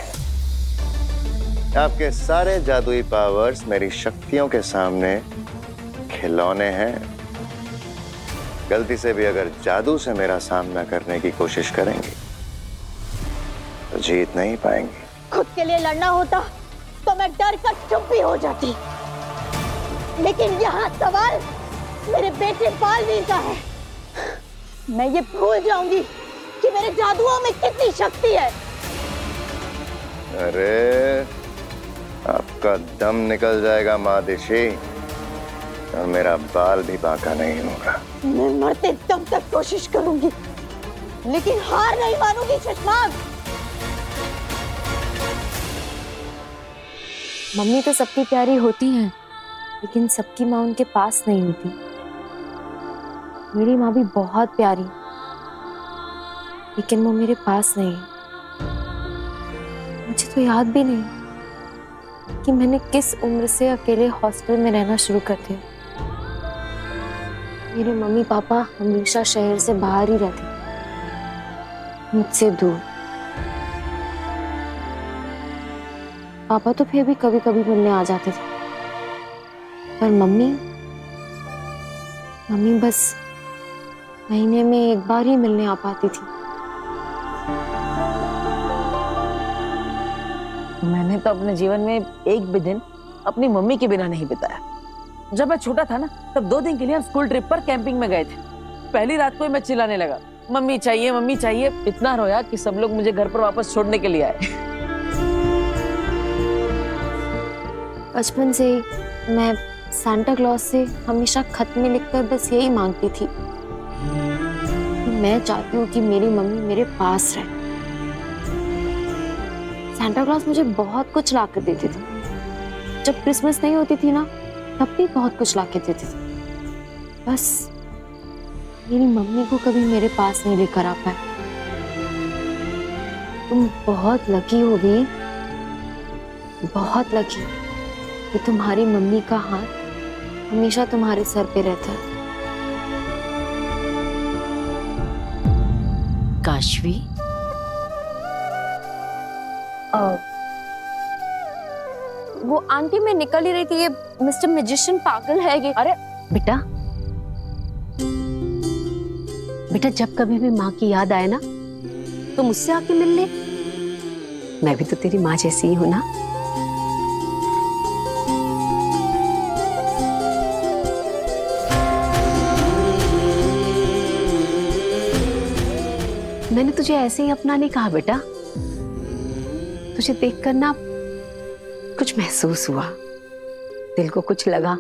आपके सारे जादुई पावर्स मेरी शक्तियों के सामने खिलौने हैं। गलती से भी अगर जादू से मेरा सामना करने की कोशिश करेंगे तो जीत नहीं पाएंगे। खुद के लिए लड़ना होता तो मैं डर कर चुप भी हो जाती, लेकिन यहाँ सवाल मेरे बेटे बालवीर का है। मैं ये भूल जाऊंगी कि मेरे जादुओं में कितनी शक्ति है। अरे आपका दम निकल जाएगा मादिशी, और मेरा बाल भी बांका नहीं होगा। मैं मरते दम तक कोशिश करूंगी, लेकिन हार नहीं मानूंगी शशमाक। मम्मी तो सबकी प्यारी होती हैं, लेकिन सबकी माँ उनके पास नहीं होती। मेरी माँ भी बहुत प्यारी, लेकिन वो मेरे पास नहीं। मुझे तो याद भी नहीं कि मैंने किस उम्र से अकेले हॉस्टल में रहना शुरू कर दिया। मेरे मम्मी पापा हमेशा शहर से बाहर ही रहते, मुझसे दूर। पापा तो फिर भी कभी कभी मिलने आ जाते थे, पर मम्मी बस महीने में एक बार ही मिलने आ पाती थी। मैंने तो अपने जीवन में एक भी दिन अपनी मम्मी के बिना नहीं बिताया। जब मैं छोटा था ना, तब 2 दिन के लिए हम स्कूल ट्रिप पर कैंपिंग में गए थे। पहली रात को ही मैं चिल्लाने लगा, मम्मी चाहिए मम्मी चाहिए। इतना रोया कि सब लोग मुझे घर पर वापस छोड़ने के लिए आए। बचपन से ही मैं सांता क्लॉज से हमेशा खत में लिखकर बस यही मांगती थी कि मैं चाहती हूँ कि मेरी मम्मी मेरे पास रहे। सांता क्लॉज मुझे बहुत कुछ ला कर देते थे। जब क्रिसमस नहीं होती थी ना, तब भी बहुत कुछ ला के देते थे। बस मेरी मम्मी को कभी मेरे पास नहीं लेकर आ पाए। तुम बहुत लकी हो गई, बहुत लकी कि तुम्हारी मम्मी का हाथ हमेशा तुम्हारे सर पे रहता है। काशवी, वो आंटी मैं निकल ही रही थी, ये मिस्टर मैजिशियन पागल है ये। अरे बेटा, जब कभी भी माँ की याद आए ना तो मुझसे आके मिल ले। मैं भी तो तेरी माँ जैसी ही हूं ना। मैंने तुझे ऐसे ही अपना नहीं कहा बेटा, तुझे देखकर ना कुछ महसूस हुआ, दिल को कुछ लगा,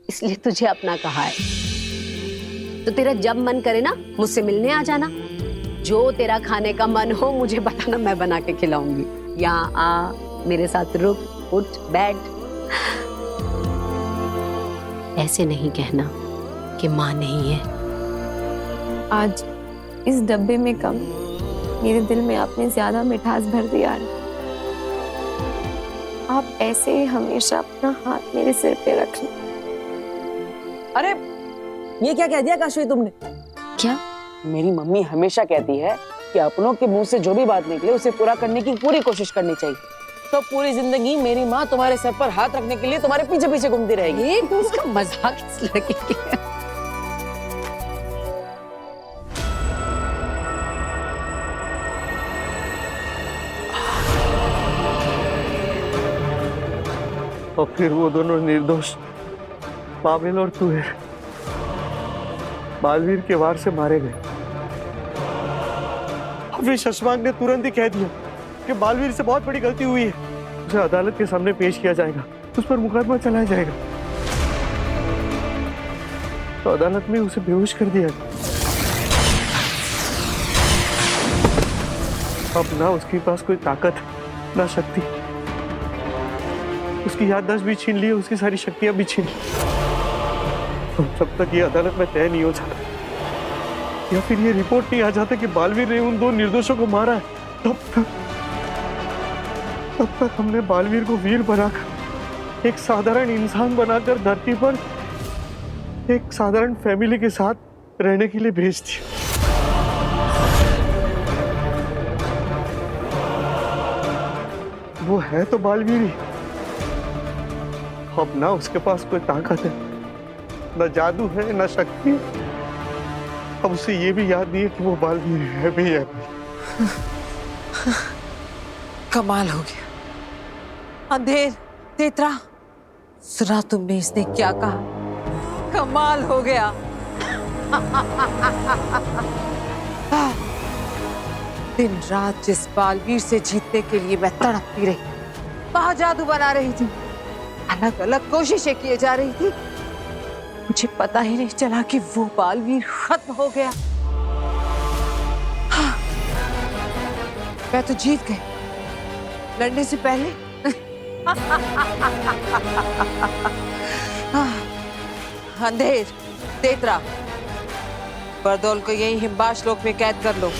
इसलिए तुझे अपना कहा है। तो तेरा जब मन करे ना मुझसे मिलने आ जाना। जो तेरा खाने का मन हो मुझे बताना, मैं बना के खिलाऊंगी। यहाँ आ, मेरे साथ रुक, उठ, बैठ। ऐसे नहीं कहना कि माँ नहीं है। आज इस डब्बे में कम, मेरे दिल में आपने ज्यादा मिठास भर दिया है। आप ऐसे ही हमेशा अपना हाथ मेरे सिर पे रखना। अरे ये क्या कह दिया काशवी तुमने? क्या? मेरी मम्मी हमेशा कहती है कि अपनों के मुंह से जो भी बात निकले उसे पूरा करने की पूरी कोशिश करनी चाहिए। तो पूरी जिंदगी मेरी माँ तुम्हारे सर पर हाथ रखने के लिए तुम्हारे पीछे पीछे घूमती रहेगी। ये उसका मजाक इस लड़के की है। और फिर वो दोनों निर्दोष पाबिल और तुहेर बालवीर के वार से मारे गए। फिर शशमांक ने तुरंत ही कह दिया कि बालवीर से बहुत बड़ी गलती हुई है, उसे अदालत के सामने पेश किया जाएगा, उस पर मुकदमा चलाया जाएगा। तो अदालत में उसे बेहोश कर दिया। अब ना उसके पास कोई ताकत है ना शक्ति। उसकी याददाश्त भी छीन ली, उसकी सारी शक्तियां भी छीन ली। जब तक ये अदालत में तय नहीं हो जाता या फिर ये रिपोर्ट नहीं आ जाता कि बालवीर ने उन दो निर्दोषों को मारा है, तब तक हमने बालवीर को वीर बनाकर, एक साधारण इंसान बनाकर धरती पर एक साधारण फैमिली के साथ रहने के लिए भेज दिया। वो है तो बालवीर ही, अब ना उसके पास कोई ताकत है, ना जादू है, ना शक्ति है। अब उसे ये भी याद नहीं है कि वो बालवीर है भी है। कमाल हो गया। अंधेर, तेतरा, सुना तुमने इसने क्या कहा? कमाल हो गया। दिन रात जिस बालवीर से जीतने के लिए मैं तड़पती रही, वहां जादू बना रही थी, अलग अलग कोशिशें किए जा रही थी, मुझे पता ही नहीं चला कि वो बालवीर खत्म हो गया। हाँ, मैं तो जीत गई लड़ने से पहले। अंधेर, तेतरा, बरदौल को यही हिमबाश लोक में कैद कर लो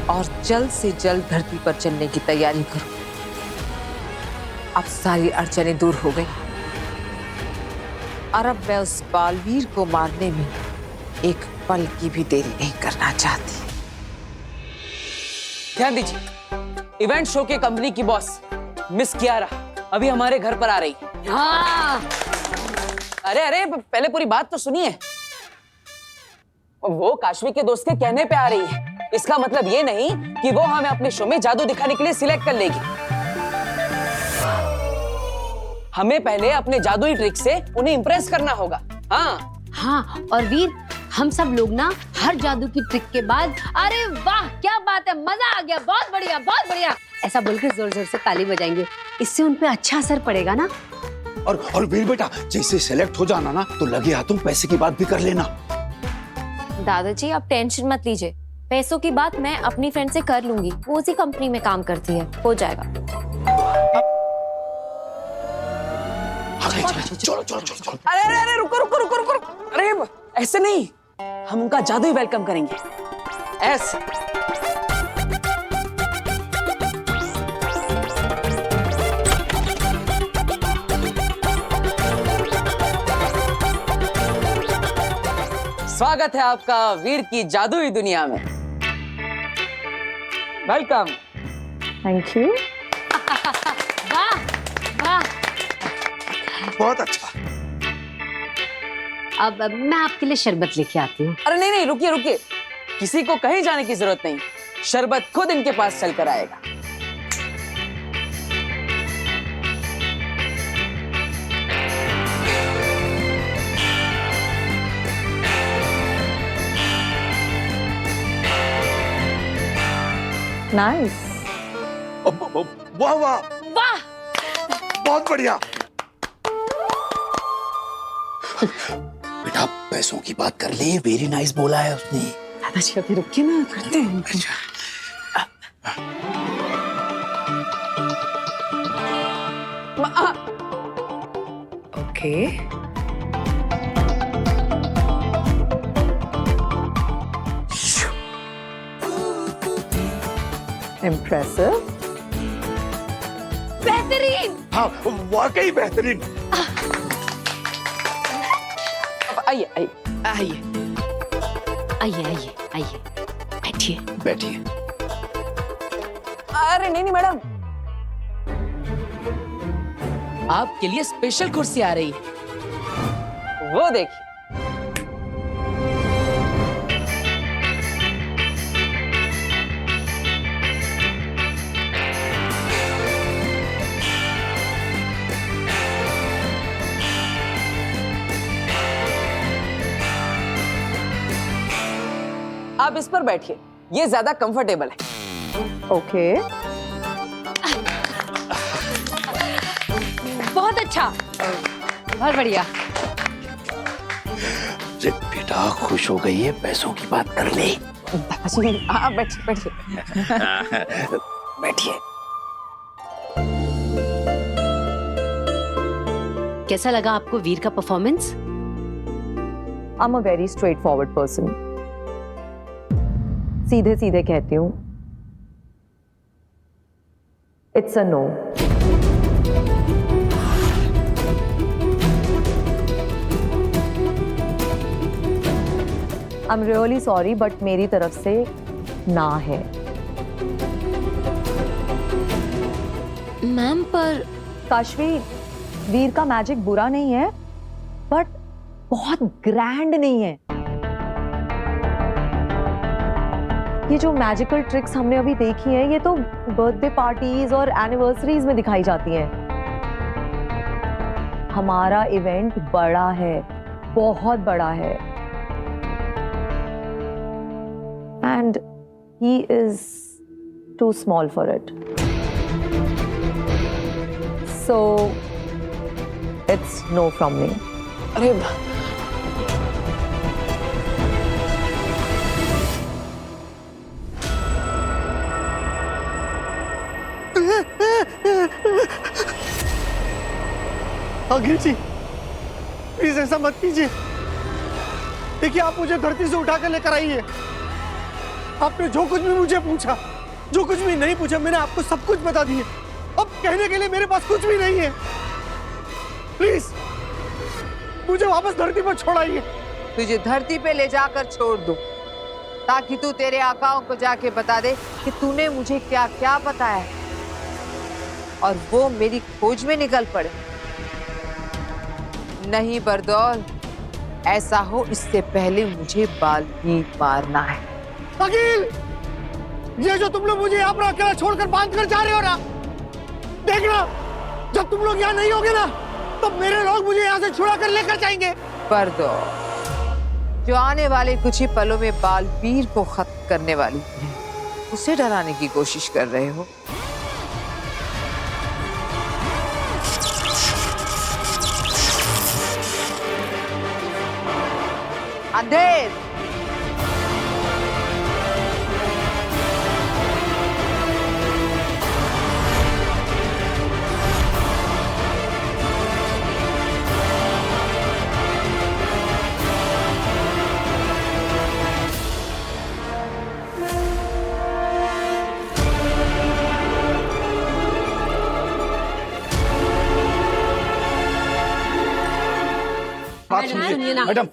और जल्द से जल्द धरती पर चलने की तैयारी करो। अब सारी अड़चनें दूर हो गई और अब मैं उस बालवीर को मारने में एक पल की भी देरी नहीं करना चाहती। ध्यान दीजिए, इवेंट शो के कंपनी की बॉस मिस कियारा अभी हमारे घर पर आ रही है। हाँ। अरे पहले पूरी बात तो सुनिए। वो काशवी के दोस्त के कहने पे आ रही है, इसका मतलब ये नहीं कि वो हमें अपने शो में जादू दिखाने के लिए सिलेक्ट कर लेगी। हमें पहले अपने जादुई ट्रिक से उन्हें इंप्रेस करना होगा। हाँ, और वीर, हम सब लोग ना हर जादू की ट्रिक के बाद अरे वाह क्या बात है, मजा आ गया, बहुत बढ़िया बहुत बढ़िया, ऐसा बोलकर जोर जोर से ताली बजाएंगे। इससे उन पे अच्छा असर पड़ेगा ना। और वीर बेटा, जैसे सेलेक्ट हो जाना ना तो लगे हाथों पैसे की बात भी कर लेना। दादाजी आप टेंशन मत लीजिए, पैसों की बात मैं अपनी फ्रेंड से कर लूंगी, वो उसी कंपनी में काम करती है, हो जाएगा। चलो चलो चलो चलो। अरे रुको। अरे ऐसे नहीं, हम उनका जादुई वेलकम करेंगे। ऐसे स्वागत है आपका वीर की जादुई दुनिया में। वेलकम। Thank you. वाह वाह। बहुत अच्छा। अब मैं आपके लिए शरबत लेके आती हूँ। अरे नहीं रुकिए, किसी को कहीं जाने की जरूरत नहीं, शरबत खुद इनके पास चलकर आएगा। नाइस। वाह वाह वाह, बहुत बढ़िया। बेटा पैसों की बात कर ले, वेरी नाइस बोला है उसने। दादाजी अभी रुकिए ना, करते हैं। ओके। इम्प्रेसिव। बेहतरीन। हाँ वाकई बेहतरीन। आइए आइए आइए। आइए आइए आइए, बैठिए। बैठिए। अरे नहीं नहीं मैडम, आपके लिए स्पेशल कुर्सी आ रही है, वो देखिए। आप इस पर बैठिए, ये ज्यादा कंफर्टेबल है। ओके। बहुत अच्छा, बहुत बढ़िया। बेटा खुश हो गई है, पैसों की बात कर ले। आप बैठिए बैठिए बैठिए। कैसा लगा आपको वीर का performance? I am a very straightforward person, सीधे सीधे कहती हूँ, it's a no. I am really sorry but मेरी तरफ से ना है। मैम पर काशवी, वीर का मैजिक बुरा नहीं है बट बहुत ग्रैंड नहीं है। ये जो मैजिकल ट्रिक्स हमने अभी देखी हैं, ये तो बर्थडे पार्टीज और एनिवर्सरीज में दिखाई जाती हैं। हमारा इवेंट बड़ा है, बहुत बड़ा है, and he is too small for it, so it's no from me. अरे आगे जी प्लीज ऐसा मत कीजिए। देखिए आप मुझे धरती से उठाकर लेकर आइए। आपने जो कुछ भी मुझे पूछा, जो कुछ भी नहीं पूछा, मैंने आपको सब कुछ बता दिया। अब कहने के लिए मेरे पास कुछ भी नहीं है। प्लीज मुझे वापस धरती पर छोड़ाइए। तुझे धरती पे ले जाकर छोड़ दूं ताकि तू तेरे आकाओं को जाके बता दे कि तूने मुझे क्या क्या बताया है और वो मेरी खोज में निकल पड़े। नहीं बरदौल, ऐसा हो इससे पहले मुझे बाल्मीक मारना है। अकील, ये जो तुम लोग मुझे यहाँ पर अकेला छोड़कर बांध कर जा रहे हो ना, देखना जब तुम लोग यहाँ नहीं होगे ना, तब मेरे लोग मुझे यहाँ से छुड़ा कर लेकर जाएंगे। बरदौल, जो आने वाले कुछ ही पलों में बालवीर को खत्म करने वाली है, उसे डराने की कोशिश कर रहे हो। अंधेर,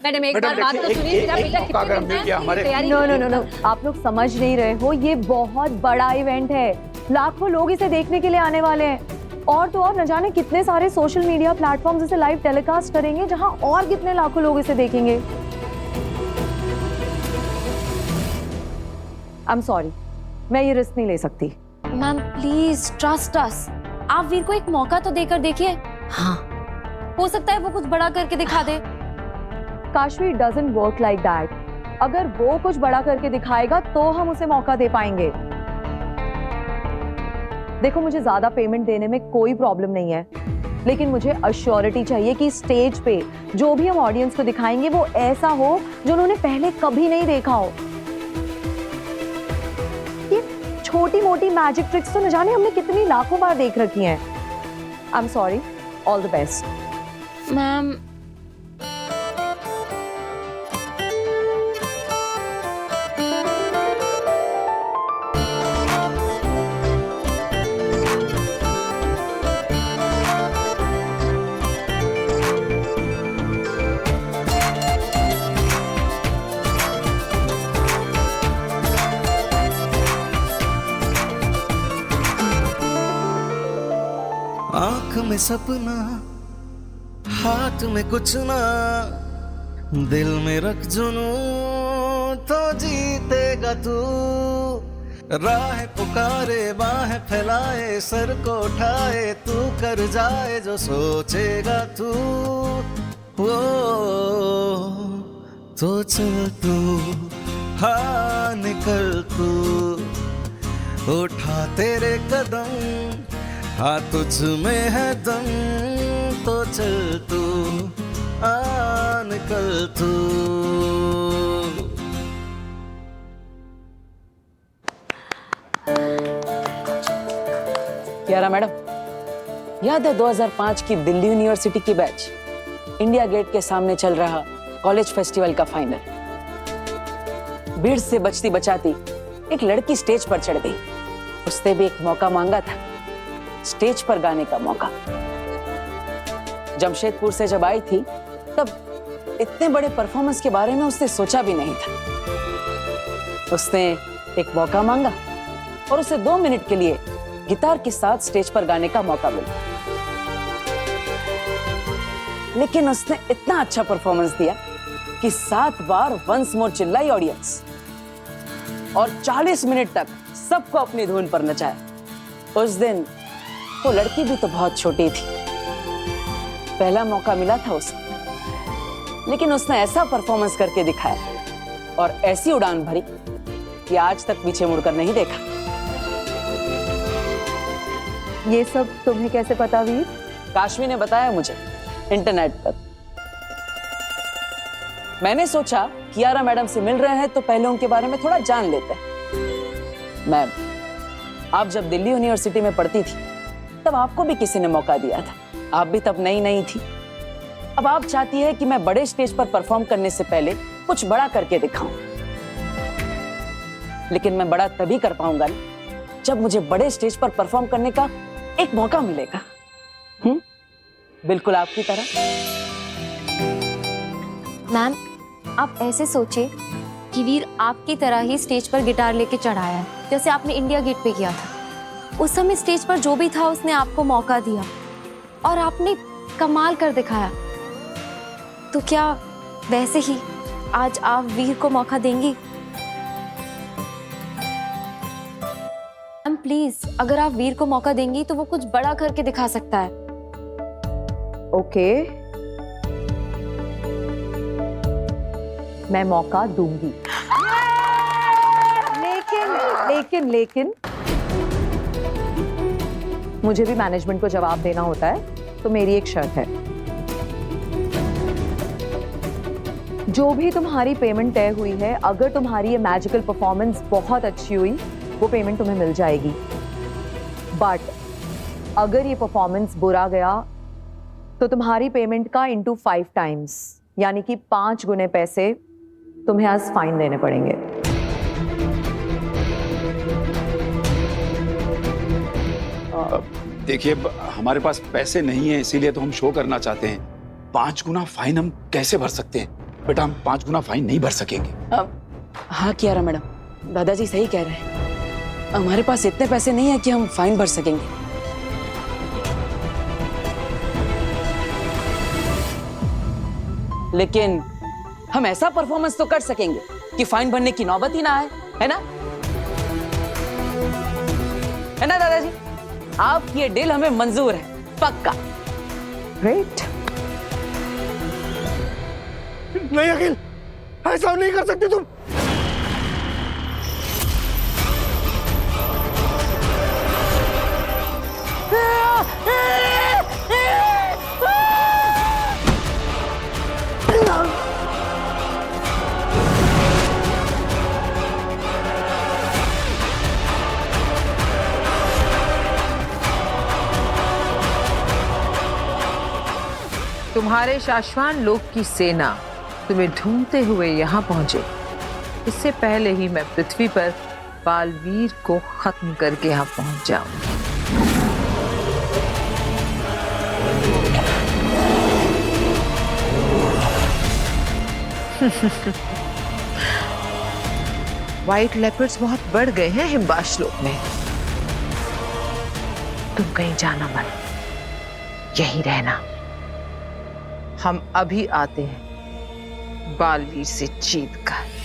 मैडम एक बार बात तो सुनिए। मेरा बेटा कितने नो नो नो नो, आप लोग समझ नहीं रहे हो, ये बहुत बड़ा इवेंट है। लाखों लोग इसे देखने के लिए आने वाले हैं, और तो और न जाने कितने सारे सोशल मीडिया प्लेटफॉर्म्स इसे लाइव टेलीकास्ट करेंगे, जहां और कितने लाखों लोग इसे देखेंगे। आई एम सॉरी, मैं ये रिस्क नहीं ले सकती। Ma'am please trust us. आप वीर को एक मौका तो देकर देखिए। हाँ, हो सकता है वो कुछ बड़ा करके दिखा दे। Kashvi, doesn't work like that. अगर वो कुछ बड़ा करके दिखाएगा तो हम उसे मौका दे पाएंगे। देखो, मुझे ज्यादा पेमेंट देने में कोई प्रॉब्लम नहीं है, लेकिन मुझे अश्योरिटी चाहिए कि स्टेज पे जो भी हम ऑडियंस को दिखाएंगे वो ऐसा हो जो उन्होंने पहले कभी नहीं देखा हो। ये छोटी मोटी मैजिक ट्रिक्स तो न जाने हमने कितनी लाखों बार देख रखी हैं। I am sorry, all the best. Ma'am आंख में सपना, हाथ में कुछ ना, दिल में रख जुनू तो जीतेगा तू। राह पुकारे बाहें फैलाए, सर को उठाए, तू कर जाए जो सोचेगा तू। वो तो चल तू, हाँ निकल तू, उठा तेरे कदम, हाँ तुझ में है दम, तो चल तू, हाँ निकल तू। कियारा मैडम, याद है 2005 की दिल्ली यूनिवर्सिटी की बैच, इंडिया गेट के सामने चल रहा कॉलेज फेस्टिवल का फाइनल। भीड़ से बचती बचाती एक लड़की स्टेज पर चढ़ गई। उसने भी एक मौका मांगा था, स्टेज पर गाने का मौका। जमशेदपुर से जब आई थी तब इतने बड़े परफॉर्मेंस के बारे में उसने सोचा भी नहीं था। उसने एक मौका मांगा और उसे 2 मिनट के लिए गिटार के साथ स्टेज पर गाने का मौका मिला। लेकिन उसने इतना अच्छा परफॉर्मेंस दिया कि 7 बार वंस मोर चिल्लाई ऑडियंस और 40 मिनट तक सबको अपनी धुन पर नचाया। उस दिन वो लड़की भी तो बहुत छोटी थी, पहला मौका मिला था उसे, लेकिन उसने ऐसा परफॉर्मेंस करके दिखाया और ऐसी उड़ान भरी कि आज तक पीछे मुड़कर नहीं देखा। ये सब तुम्हें कैसे पता वीर? काशवी ने बताया मुझे इंटरनेट पर। मैंने सोचा कियारा मैडम से मिल रहे हैं तो पहले उनके बारे में थोड़ा जान लेते हैं। मैम, आप जब दिल्ली यूनिवर्सिटी में पढ़ती थी तब आपको भी किसी ने मौका दिया था। आप भी तब नई नई थी। अब आप चाहती है कि मैं बड़े स्टेज पर परफॉर्म करने से पहले कुछ बड़ा करके दिखाऊं। लेकिन मैं बड़ा तभी कर पाऊंगा ना जब मुझे बड़े स्टेज पर परफॉर्म करने का एक मौका मिलेगा। बिल्कुल आपकी तरह। मैम, आप ऐसे सोचे कि वीर आपकी तरह ही स्टेज पर गिटार लेके चढ़ाया है, जैसे आपने इंडिया गेट पे किया था। उस समय स्टेज पर जो भी था उसने आपको मौका दिया और आपने कमाल कर दिखाया। तो क्या वैसे ही आज आप वीर को मौका देंगी? मैम प्लीज, अगर आप वीर को मौका देंगी तो वो कुछ बड़ा करके दिखा सकता है। ओके, मैं मौका दूंगी। लेकिन मुझे भी मैनेजमेंट को जवाब देना होता है, तो मेरी एक शर्त है। जो भी तुम्हारी पेमेंट तय हुई है, अगर तुम्हारी ये मैजिकल परफॉर्मेंस बहुत अच्छी हुई, वो पेमेंट तुम्हें मिल जाएगी। बट अगर ये परफॉर्मेंस बुरा गया तो तुम्हारी पेमेंट का इंटू 5 टाइम्स, यानी कि 5 गुने पैसे तुम्हें आज फाइन देने पड़ेंगे। देखिए, हमारे पास पैसे नहीं है, इसीलिए तो हम शो करना चाहते हैं। 5 गुना फाइन हम कैसे भर सकते हैं? बेटा, हम 5 गुना फाइन नहीं भर सकेंगे। हाँ कियारा मैडम, दादाजी सही कह रहे हैं। हमारे पास इतने पैसे नहीं है कि हम फाइन भर सकेंगे। लेकिन हम ऐसा परफॉर्मेंस तो कर सकेंगे कि फाइन भरने की नौबत ही ना आए, है ना? है ना दादाजी? आपकी ये डील हमें मंजूर है, पक्का। ग्रेट। नहीं अखिल, ऐसा नहीं कर सकते तुम। तुम्हारे शाश्वान लोक की सेना तुम्हें ढूंढते हुए यहाँ पहुंचे, इससे पहले ही मैं पृथ्वी पर बालवीर को खत्म करके यहाँ पहुंच जाऊं। व्हाइट लेपर्ड्स बहुत बढ़ गए हैं हिमबाश लोक में। तुम कहीं जाना मत, यहीं रहना। हम अभी आते हैं बालवीर से जीत कर।